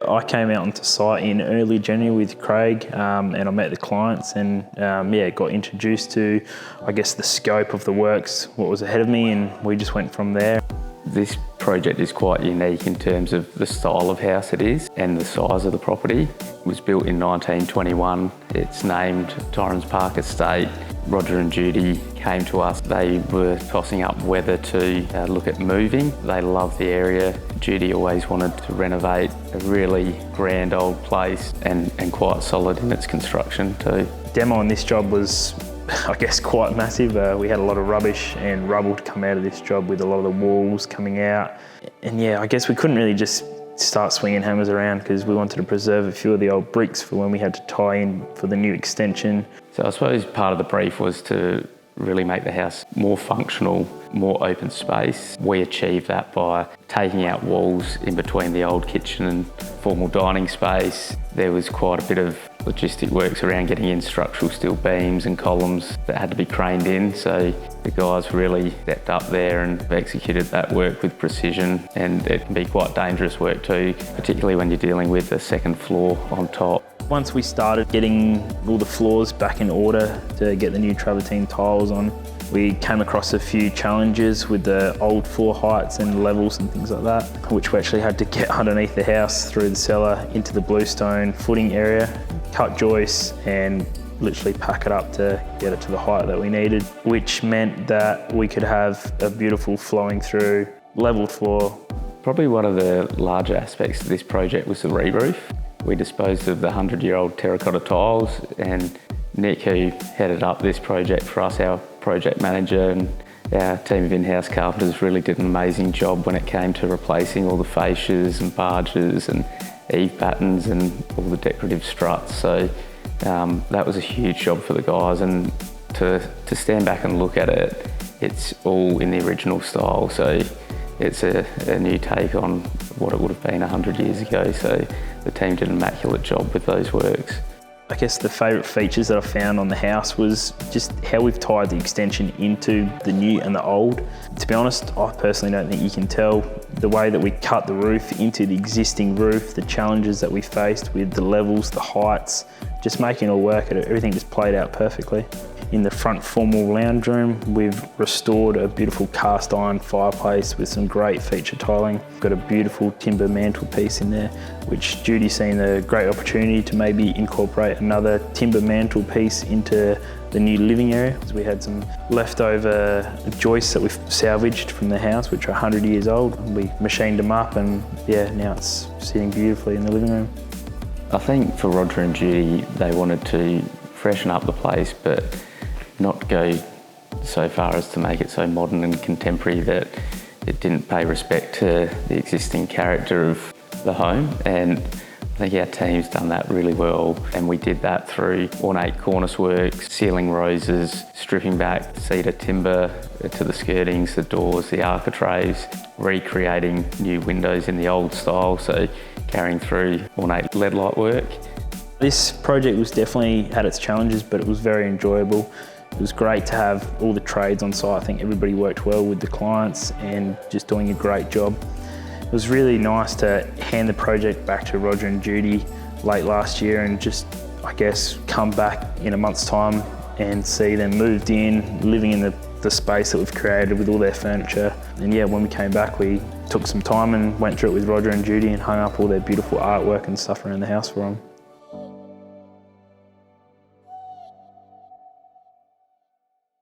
I came out onto site in early January with Craig and I met the clients and got introduced to, I guess, the scope of the works, what was ahead of me, and we just went from there. This project is quite unique in terms of the style of house it is and the size of the property. It was built in 1921. It's named Torrens Park Estate. Roger and Judy came to us. They were tossing up whether to look at moving. They loved the area. Judy always wanted to renovate a really grand old place and quite solid in its construction too. Demo on this job was, I guess, quite massive. We had a lot of rubbish and rubble to come out of this job with a lot of the walls coming out. And yeah, I guess we couldn't really just start swinging hammers around because we wanted to preserve a few of the old bricks for when we had to tie in for the new extension. So I suppose part of the brief was to really make the house more functional, more open space. We achieved that by taking out walls in between the old kitchen and formal dining space. There was quite a bit of logistic works around getting in structural steel beams and columns that had to be craned in, so the guys really stepped up there and executed that work with precision, and it can be quite dangerous work too, particularly when you're dealing with the second floor on top. Once we started getting all the floors back in order to get the new travertine tiles on, we came across a few challenges with the old floor heights and levels and things like that, which we actually had to get underneath the house through the cellar into the bluestone footing area, cut joists and literally pack it up to get it to the height that we needed, which meant that we could have a beautiful flowing through level floor. Probably one of the larger aspects of this project was the re-roof. We disposed of the 100-year-old terracotta tiles, and Nick, who headed up this project for us, our project manager, and our team of in-house carpenters really did an amazing job when it came to replacing all the fascias and barges and eave patterns and all the decorative struts. So that was a huge job for the guys, and to stand back and look at it, it's all in the original style. So it's a new take on what it would have been 100 years ago. So the team did an immaculate job with those works. I guess the favourite features that I found on the house was just how we've tied the extension into the new and the old. To be honest, I personally don't think you can tell. The way that we cut the roof into the existing roof, the challenges that we faced with the levels, the heights, just making it all work, everything just played out perfectly. In the front formal lounge room, we've restored a beautiful cast iron fireplace with some great feature tiling. We've got a beautiful timber mantelpiece in there, which Judy's seen a great opportunity to maybe incorporate another timber mantelpiece into the new living area. We had some leftover joists that we've salvaged from the house, which are 100 years old. We machined them up, and yeah, now it's sitting beautifully in the living room. I think for Roger and Judy, they wanted to freshen up the place, but not go so far as to make it so modern and contemporary that it didn't pay respect to the existing character of the home. And I think our team's done that really well, and we did that through ornate cornice works, ceiling roses, stripping back cedar timber to the skirtings, the doors, the architraves, recreating new windows in the old style, so carrying through ornate LED light work. This project was definitely had its challenges, but it was very enjoyable. It was great to have all the trades on site. I think everybody worked well with the clients and just doing a great job. It was really nice to hand the project back to Roger and Judy late last year and just, I guess, come back in a month's time and see them moved in, living in the space that we've created with all their furniture. And yeah, when we came back, we took some time and went through it with Roger and Judy and hung up all their beautiful artwork and stuff around the house for them.